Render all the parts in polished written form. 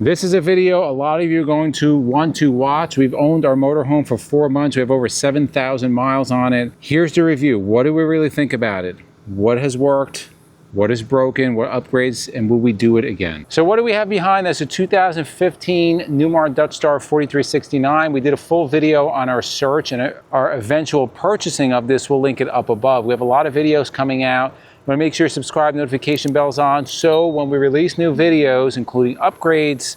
This is a video a lot of you are going to want to watch. We've owned our motorhome for 4 months. We have over 7,000 miles on it. Here's the review. What do we really think about it? What has worked? What is broken? What upgrades? And will we do it again? So what do we have behind us? A 2015 Newmar Dutch Star 4369. We did a full video on our search and our eventual purchasing of this. We'll link it up above. We have a lot of videos coming out. You want to make sure you subscribe, notification bells on, so when we release new videos, including upgrades,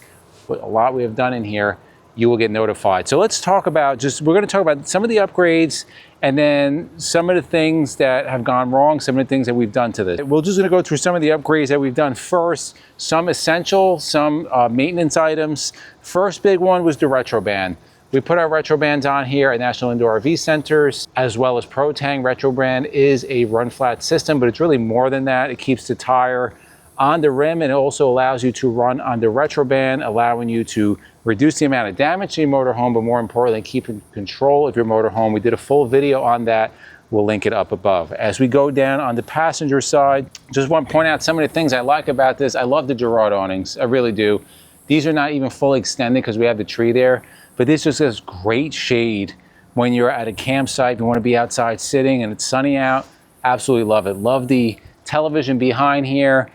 a lot we have done in here, you will get notified. So let's talk about we're going to talk about some of the upgrades and then some of the things that have gone wrong, some of the things that we've done to this. We're just going to go through some of the upgrades that we've done first, some essential, some maintenance items. First big one was the retro band. We put our retro bands on here at National Indoor RV Centers, as well as ProTang. Retro band is a run flat system, but it's really more than that. It keeps the tire on the rim, and it also allows you to run on the retro band, allowing you to reduce the amount of damage to your motorhome, but more importantly, keep control of your motorhome. We did a full video on that. We'll link it up above. As we go down on the passenger side, just want to point out some of the things I like about this. I love the Girard awnings, I really do. These are not even fully extended because we have the tree there, but this just has great shade when you're at a campsite, you want to be outside sitting and it's sunny out. Absolutely love it. Love the television behind here.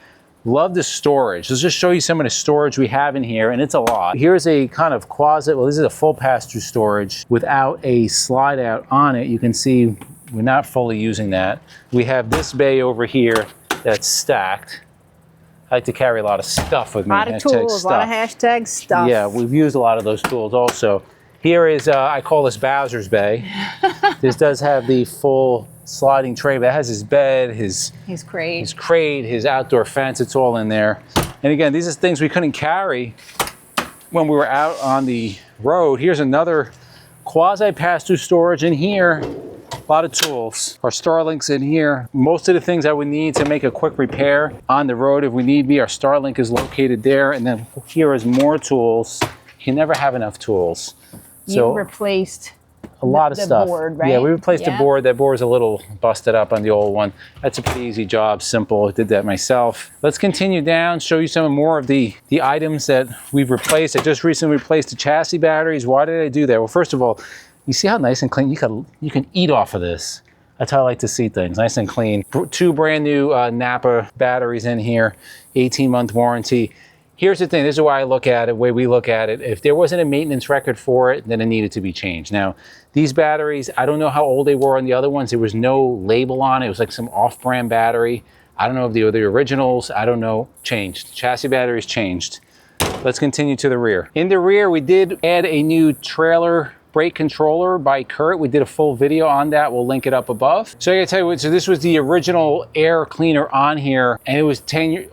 Love the storage. Let's just show you some of the storage we have in here, and it's a lot. Here's a kind of closet. Well, this is a full pass-through storage without a slide out on it. You can see we're not fully using that. We have this bay over here that's stacked. I like to carry a lot of stuff with me. A lot of tools, a lot of hashtag stuff. Yeah, we've used a lot of those tools also. Here is, I call this Bowser's Bay. This does have the full sliding tray, but it has his bed, his crate, his outdoor fence, it's all in there. And again, these are things we couldn't carry when we were out on the road. Here's another quasi pass-through storage in here. A lot of tools. Our Starlink's in here. Most of the things I would need to make a quick repair on the road if we need be, our Starlink is located there. And then here is more tools. You never have enough tools. So you replaced a lot of stuff. Board, right? Yeah, we replaced the board. That board's a little busted up on the old one. That's a pretty easy job, simple. I did that myself. Let's continue down, show you some more of the items that we've replaced. I just recently replaced the chassis batteries. Why did I do that? Well, first of all, you see how nice and clean you can eat off of this. That's how I like to see things, nice and clean. 2 brand new Napa batteries in here, 18-month warranty. Here's the thing, this is why I look at it, the way we look at it. If there wasn't a maintenance record for it, then it needed to be changed. Now, these batteries, I don't know how old they were on the other ones. There was no label on it. It was like some off-brand battery. I don't know if they were the originals. I don't know. Changed. Chassis batteries changed. Let's continue to the rear. In the rear, we did add a new trailer brake controller by Kurt. We did a full video on that. We'll link it up above. So I gotta tell you what, so this was the original air cleaner on here, and it was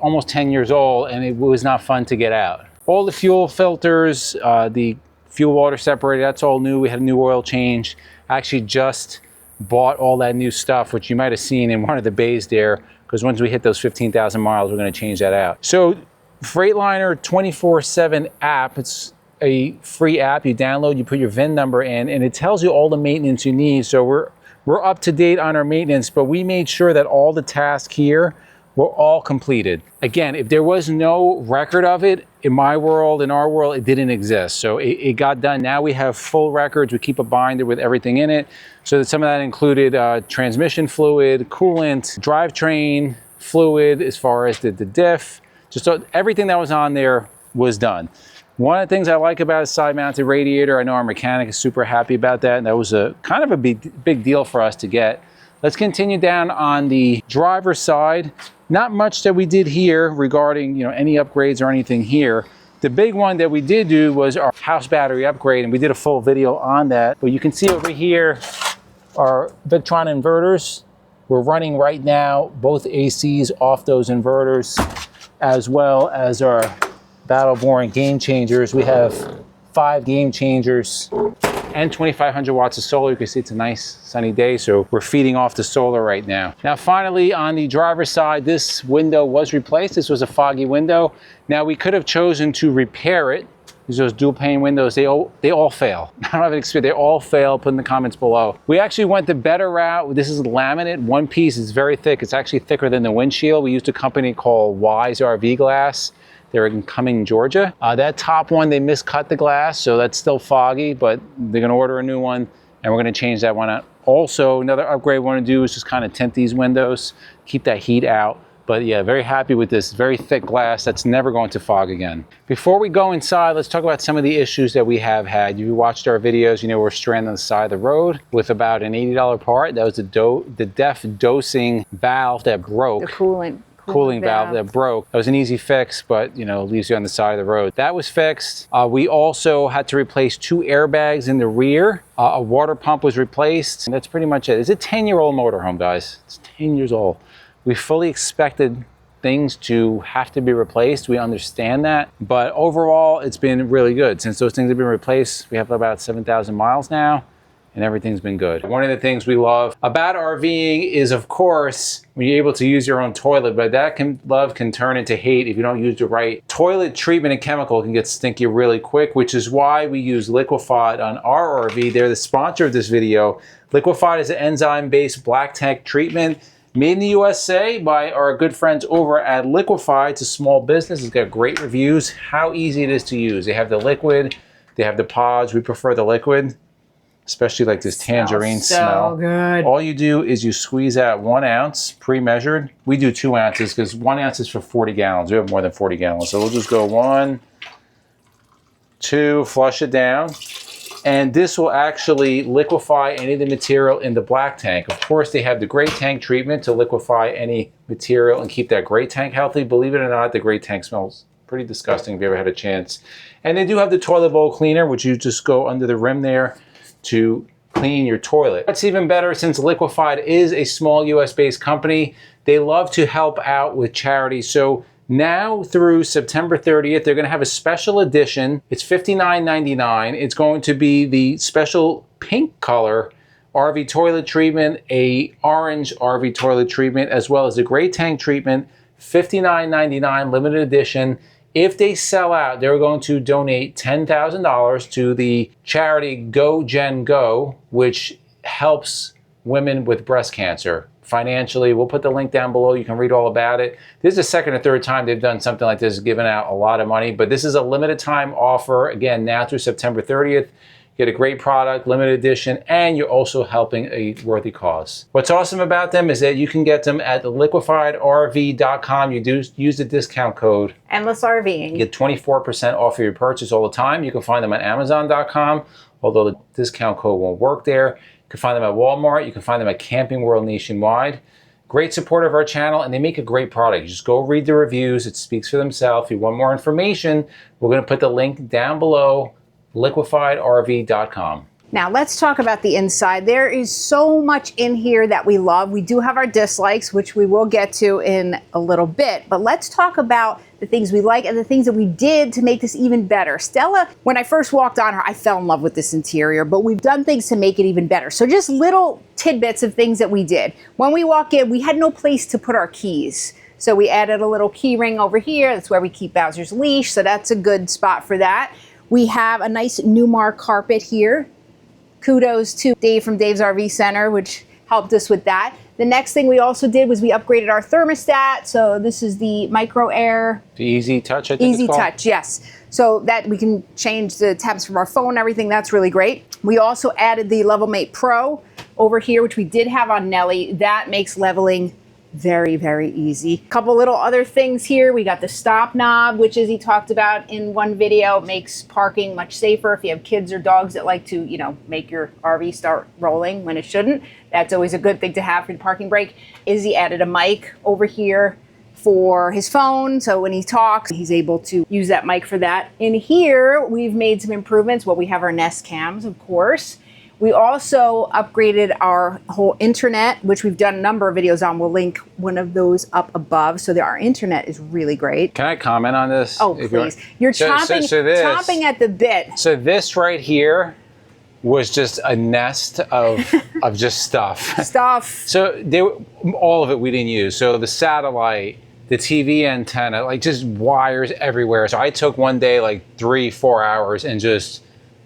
almost 10 years old, and it was not fun to get out. All the fuel filters, the fuel water separator, that's all new. We had a new oil change. I actually just bought all that new stuff, which you might have seen in one of the bays there, because once we hit those 15,000 miles, we're gonna change that out. So Freightliner 24/7 app, it's a free app you download, you put your VIN number in, and it tells you all the maintenance you need. So we're up to date on our maintenance, but we made sure that all the tasks here were all completed. Again, if there was no record of it, in my world, in our world, it didn't exist. So it got done. Now we have full records. We keep a binder with everything in it. So that some of that included transmission fluid, coolant, drivetrain fluid, as far as the diff. Just so everything that was on there was done. One of the things I like about a side-mounted radiator, I know our mechanic is super happy about that, and that was a kind of a big deal for us to get. Let's continue down on the driver's side. Not much that we did here regarding any upgrades or anything here. The big one that we did do was our house battery upgrade, and we did a full video on that. But you can see over here our Victron inverters. We're running right now both ACs off those inverters, as well as our Battle Boring game changers. We have 5 game changers and 2,500 watts of solar. You can see it's a nice sunny day, so we're feeding off the solar right now. Now finally, on the driver's side, this window was replaced. This was a foggy window. Now we could have chosen to repair it. Those dual pane windows, they all fail. I don't have an experience, they all fail. Put in the comments below. We actually went the better route. This is laminate, one piece. It's very thick. It's actually thicker than the windshield. We used a company called Wise RV Glass. They're in Cumming, Georgia. That top one, they miscut the glass, so that's still foggy, but they're gonna order a new one, and we're gonna change that one out. Also, another upgrade we wanna do is just kind of tint these windows, keep that heat out. But yeah, very happy with this very thick glass that's never going to fog again. Before we go inside, let's talk about some of the issues that we have had. You watched our videos, you know we're stranded on the side of the road with about an $80 part. That was the DEF dosing valve that broke. The cooling valve that broke. That was an easy fix, but you know, leaves you on the side of the road. That was fixed. We also had to replace 2 airbags in the rear. A water pump was replaced, and that's pretty much it. It's a 10-year-old motorhome, guys. It's 10 years old. We fully expected things to have to be replaced. We understand that, but overall, it's been really good. Since those things have been replaced, we have about 7,000 miles now, and everything's been good. One of the things we love about RVing is, of course, when you're able to use your own toilet, but that love can turn into hate if you don't use the right toilet treatment and chemical. It can get stinky really quick, which is why we use Liquefied on our RV. They're the sponsor of this video. Liquefied is an enzyme-based black tank treatment made in the USA by our good friends over at Liquefied. It's a small business. It's got great reviews. How easy it is to use. They have the liquid, they have the pods. We prefer the liquid, especially like this tangerine smell. Good. All you do is you squeeze out 1 ounce, pre-measured. We do 2 ounces because 1 ounce is for 40 gallons. We have more than 40 gallons. So we'll just go 1, 2, flush it down. And this will actually liquefy any of the material in the black tank. Of course, they have the gray tank treatment to liquefy any material and keep that gray tank healthy. Believe it or not, the gray tank smells pretty disgusting if you ever had a chance. And they do have the toilet bowl cleaner, which you just go under the rim there to clean your toilet. That's even better since Liquefied is a small US-based company. They love to help out with charity. So now through September 30th, they're gonna have a special edition. It's $59.99. It's going to be the special pink color RV toilet treatment, a orange RV toilet treatment, as well as a gray tank treatment, $59.99 limited edition. If they sell out, they're going to donate $10,000 to the charity Go Gen Go, which helps women with breast cancer financially. We'll put the link down below. You can read all about it. This is the second or third time they've done something like this, given out a lot of money, but this is a limited time offer. Again, now through September 30th. Get a great product, limited edition, and you're also helping a worthy cause. What's awesome about them is that you can get them at liquefiedrv.com. You do use the discount code Endless RVing. You get 24% off of your purchase all the time. You can find them on Amazon.com, although the discount code won't work there. You can find them at Walmart. You can find them at Camping World nationwide. Great support of our channel, and they make a great product. You just go read the reviews. It speaks for themselves. If you want more information, we're going to put the link down below, liquefiedrv.com. Now let's talk about the inside. There is so much in here that we love. We do have our dislikes, which we will get to in a little bit, but let's talk about the things we like and the things that we did to make this even better. Stella, when I first walked on her, I fell in love with this interior, but we've done things to make it even better. So just little tidbits of things that we did. When we walk in, we had no place to put our keys. So we added a little key ring over here. That's where we keep Bowser's leash. So that's a good spot for that. We have a nice Newmar carpet here. Kudos to Dave from Dave's RV Center, which helped us with that. The next thing we also did was we upgraded our thermostat. So this is the micro air. The Easy Touch, I think Easy it's called. Touch, yes. So that we can change the temps from our phone and everything. That's really great. We also added the LevelMate Pro over here, which we did have on Nelly. That makes leveling very, very easy. Couple little other things here. We got the stop knob, which, as he talked about in one video, makes parking much safer if you have kids or dogs that like to, you know, make your RV start rolling when it shouldn't. That's always a good thing to have for the parking brake. Izzy added a mic over here for his phone, so when he talks, he's able to use that mic for that. In here, we've made some improvements. Well, we have our Nest cams, of course. We also upgraded our whole internet, which we've done a number of videos on. We'll link one of those up above. So our internet is really great. Can I comment on this? Oh, please. You're chomping at the bit. So this right here was just a nest of just stuff. So all of it we didn't use. So the satellite, the TV antenna, like just wires everywhere. So I took one day like 3-4 hours and just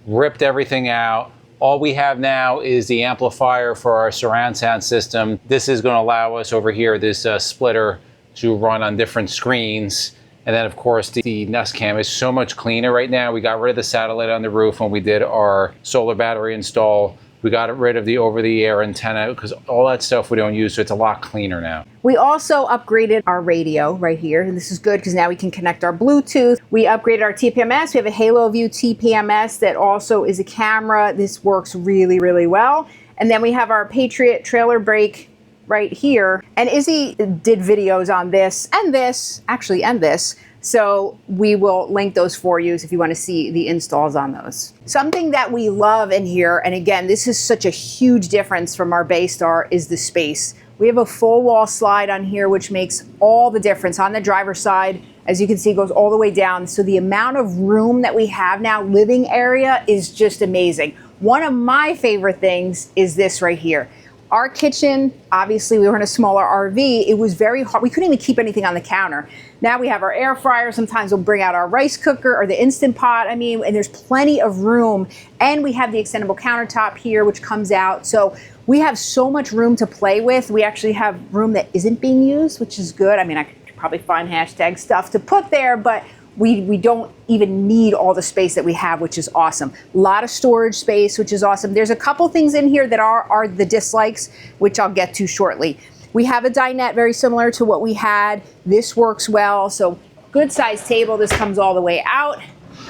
ripped everything out. All we have now is the amplifier for our surround sound system. This is going to allow us over here, this splitter, to run on different screens And then of course the Nest Cam is so much cleaner right now. We got rid of the satellite on the roof when we did our solar battery install. We got rid of the over-the-air antenna because all that stuff we don't use, so it's a lot cleaner now. We also upgraded our radio right here, and this is good because now we can connect our Bluetooth. We upgraded our TPMS. We have a Halo View TPMS that also is a camera. This works really, really well. And then we have our Patriot trailer brake right here. And Izzy did videos on this and this, actually, and this. So we will link those for you if you want to see the installs on those. Something that we love in here, and again, this is such a huge difference from our Baystar, is the space. We have a full wall slide on here, which makes all the difference. On the driver's side, as you can see, goes all the way down. So the amount of room that we have now, living area, is just amazing. One of my favorite things is this right here. Our kitchen, obviously we were in a smaller RV, it was very hard. We couldn't even keep anything on the counter. Now we have our air fryer. Sometimes we'll bring out our rice cooker or the Instant Pot. I mean, and there's plenty of room. And we have the extendable countertop here, which comes out. So we have so much room to play with. We actually have room that isn't being used, which is good. I mean, I could probably find hashtag stuff to put there, but we don't even need all the space that we have, which is awesome. A lot of storage space, which is awesome. There's a couple things in here that are the dislikes, which I'll get to shortly. We have a dinette very similar to what we had. This works well, so good size table. This comes all the way out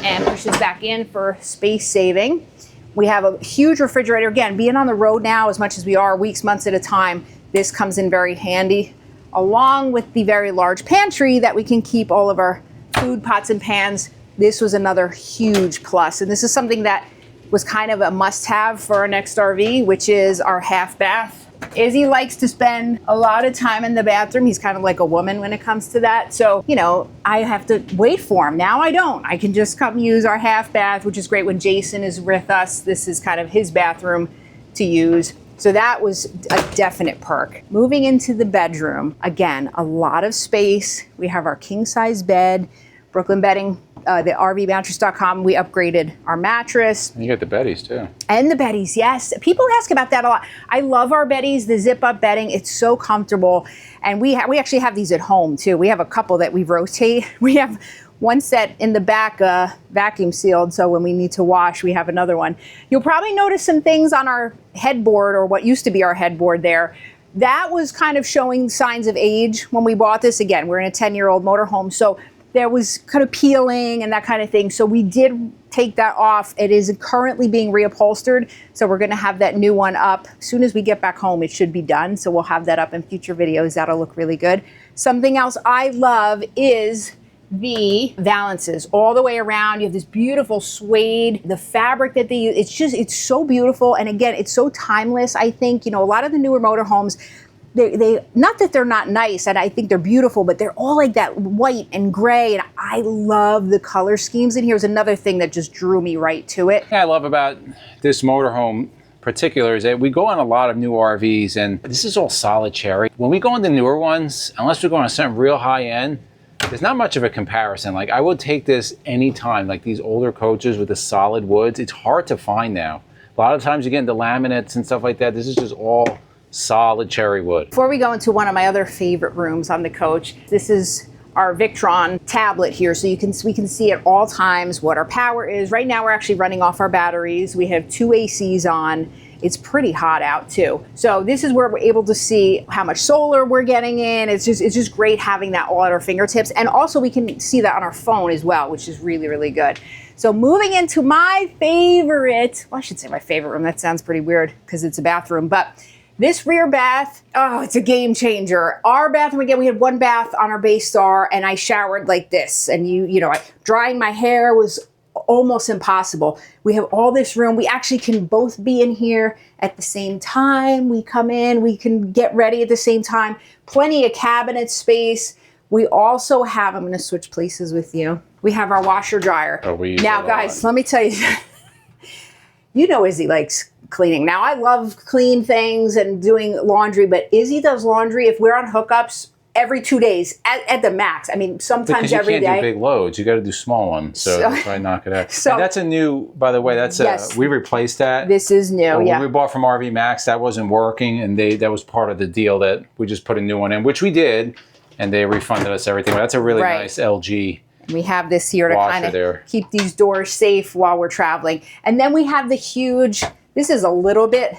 and pushes back in for space saving. We have a huge refrigerator. Again, being on the road now as much as we are, weeks, months at a time, this comes in very handy, along with the very large pantry that we can keep all of our food, pots and pans. This was another huge plus. And this is something that was kind of a must-have for our next RV, which is our half bath. Izzy likes to spend a lot of time in the bathroom. He's kind of like a woman when it comes to that. So, you know, I have to wait for him. Now I don't. I can just come use our half bath, which is great when Jason is with us. This is kind of his bathroom to use. So that was a definite perk. Moving into the bedroom, again, a lot of space. We have our king size bed, Brooklyn Bedding, the RVmattress.com. We upgraded our mattress. And you got the beddies too. And the beddies, yes. People ask about that a lot. I love our beddies, the zip up bedding. It's so comfortable. And we actually have these at home too. We have a couple that we rotate. We have one set in the back, vacuum sealed, so when we need to wash, we have another one. You'll probably notice some things on our headboard, or what used to be our headboard there. That was kind of showing signs of age when we bought this. Again, we're in a 10-year-old motorhome, so there was kind of peeling and that kind of thing. So we did take that off. It is currently being reupholstered, so we're gonna have that new one up. As soon as we get back home, it should be done, so we'll have that up in future videos. That'll look really good. Something else I love is the valances all the way around. You have this beautiful suede, the fabric that they use, it's so beautiful. And again, it's so timeless. I think, you know, a lot of the newer motorhomes, they not that they're not nice, and I think they're beautiful, but they're all like that white and gray, and I love the color schemes in here. Is another thing that just drew me right to it. Yeah, I love about this motorhome particular is that we go on a lot of new RVs, and this is all solid cherry. When we go on the newer ones, unless we're going on something real high end, there's not much of a comparison. Like, I would take this anytime, like these older coaches with the solid woods. It's hard to find now. A lot of times you get into laminates and stuff like that. This is just all solid cherry wood. Before we go into one of my other favorite rooms on the coach, this is our Victron tablet here, so we can see at all times what our power is. Right now we're actually running off our batteries. We have 2 ACs on. It's pretty hot out too. So this is where we're able to see how much solar we're getting in. It's just great having that all at our fingertips. And also we can see that on our phone as well, which is really, really good. So moving into my favorite, well, I should say my favorite room. That sounds pretty weird because it's a bathroom, but this rear bath, oh, it's a game changer. Our bathroom, again, we had 1 bath on our Baystar, and I showered like this. And you know, drying my hair was almost impossible. We have all this room. We actually can both be in here at the same time. We come in, we can get ready at the same time. Plenty of cabinet space. We also have, I'm going to switch places with you. We have our washer dryer. Oh, we use now, guys, let me tell you, you know Izzy likes cleaning. Now, I love clean things and doing laundry, but Izzy does laundry if we're on hookups every 2 days at the max. I mean, sometimes every day. You can't do big loads. You got to do small ones. So try and knock it out. So, and that's a new, by the way, that's yes, we replaced that. This is new, when yeah. we bought from RV Max, that wasn't working, and that was part of the deal that we just put a new one in, which we did. and they refunded us everything. That's a really nice LG. We have this here to kind of keep these doors safe while we're traveling. And then we have the huge, this is a little bit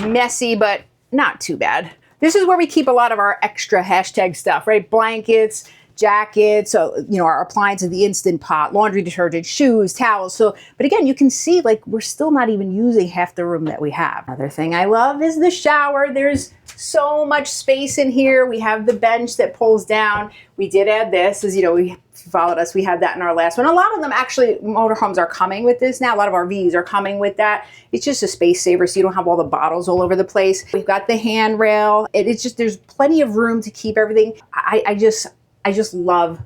messy, but not too bad. This is where we keep a lot of our extra hashtag stuff, right? Blankets, jackets, so, you know, our appliances, the Instant Pot, laundry detergent, shoes, towels. So, but again, you can see like we're still not even using half the room that we have. Another thing I love is the shower. There's so much space in here. We have the bench that pulls down. We did add this, as you know, we followed us. We had that in our last one. A lot of them actually, motorhomes are coming with this now. A lot of RVs are coming with that. It's just a space saver, so you don't have all the bottles all over the place. We've got the handrail. It's just, there's plenty of room to keep everything. I just love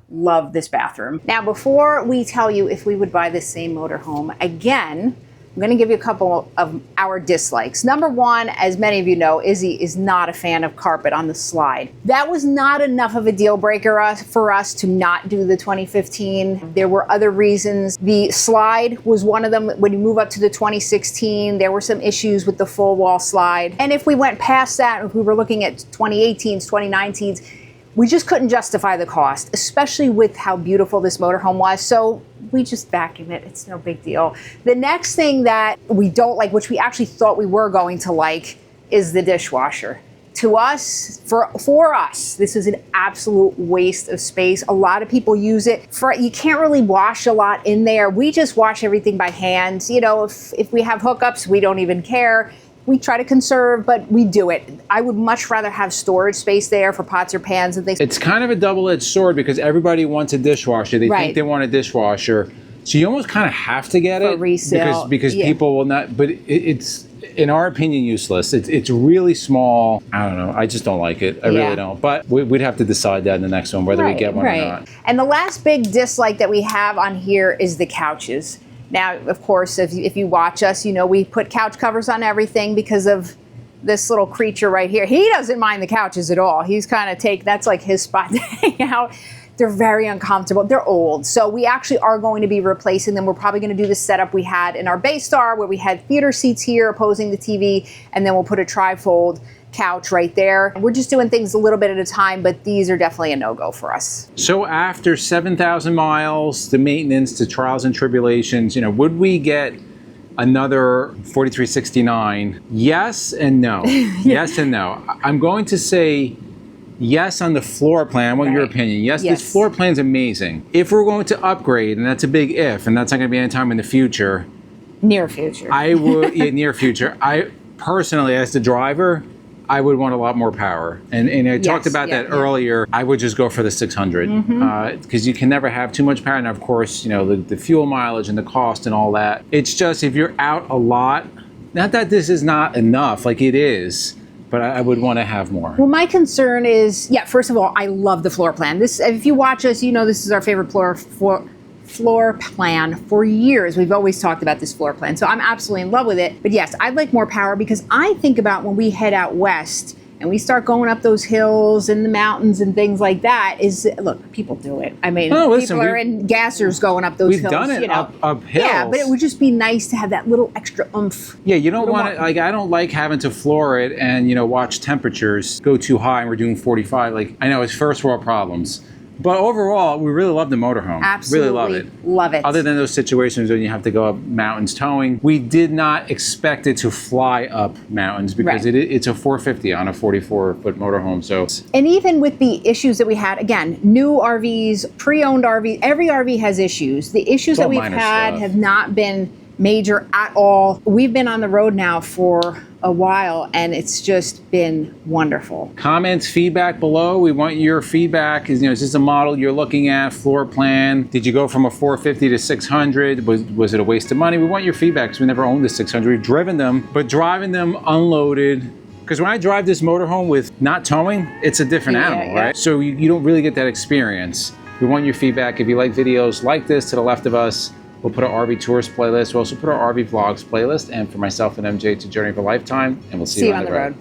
this bathroom. Now, before we tell you if we would buy this same motorhome again, I'm gonna give you a couple of our dislikes. Number one, as many of you know, Izzy is not a fan of carpet on the slide. That was not enough of a deal breaker for us to not do the 2015. There were other reasons. The slide was one of them. When you move up to the 2016, there were some issues with the full wall slide. And if we went past that, if we were looking at 2018s, 2019s, we just couldn't justify the cost, especially with how beautiful this motorhome was. So we just vacuum it. It's no big deal. The next thing that we don't like, which we actually thought we were going to like, is the dishwasher. To us, for us, this is an absolute waste of space. A lot of people use it you can't really wash a lot in there. We just wash everything by hand. You know, if we have hookups, we don't even care. We try to conserve, but we do it. I would much rather have storage space there for pots or pans and things. It's kind of a double-edged sword because everybody wants a dishwasher. They think they want a dishwasher. So you almost kind of have to get it resale. because people will not, but it's, in our opinion, useless. It's really small. I don't know. I just don't like it. I really don't. But we'd have to decide that in the next one, whether we get one or not. And the last big dislike that we have on here is the couches. Now, of course, if you watch us, you know we put couch covers on everything because of this little creature right here. He doesn't mind the couches at all. He's kind of that's like his spot to hang out. They're very uncomfortable. They're old. So we actually are going to be replacing them. We're probably going to do the setup we had in our Baystar where we had theater seats here opposing the TV, and then we'll put a trifold couch right there. We're just doing things a little bit at a time, but these are definitely a no-go for us. So after 7,000 miles, the maintenance, the trials and tribulations, you know, would we get another 4369? Yes and no. Yes and no. I'm going to say yes on the floor plan. I want your opinion. Yes, this floor plan is amazing. If we're going to upgrade, and that's a big if, and that's not going to be any time in the future. Near future. I would, near future. I personally, as the driver, I would want a lot more power. And I talked about that earlier. I would just go for the 600 because you can never have too much power. And of course, you know, the fuel mileage and the cost and all that. It's just if you're out a lot, not that this is not enough, like it is, but I would want to have more. Well, my concern is, first of all, I love the floor plan. This, if you watch us, you know this is our favorite floor plan for years. We've always talked about this floor plan. So I'm absolutely in love with it. But yes, I'd like more power because I think about when we head out west and we start going up those hills and the mountains and things like that, look, people do it. I mean, people are in gassers going up those hills. We've done it up hills. Yeah, but it would just be nice to have that little extra oomph. Yeah, you don't want to, like, I don't like having to floor it and, you know, watch temperatures go too high and we're doing 45. Like, I know it's first world problems. But overall, we really love the motorhome. Absolutely. Really love it. Love it. Other than those situations when you have to go up mountains towing, we did not expect it to fly up mountains because it's a 450 on a 44-foot motorhome. So, and even with the issues that we had, again, new RVs, pre-owned RVs, every RV has issues. The issues that we've had have not been major at all. We've been on the road now for a while and it's just been wonderful. Comments, feedback below. We want your feedback. Is this a model you're looking at, floor plan? Did you go from a 450 to 600? Was it a waste of money? We want your feedback because we never owned the 600. We've driven them, but driving them unloaded. Because when I drive this motorhome with not towing, it's a different animal, right? So you don't really get that experience. We want your feedback. If you like videos like this to the left of us, we'll put our RV Tours playlist. We'll also put our RV Vlogs playlist. And for myself and MJ, it's a journey of a lifetime. And we'll see you on the road.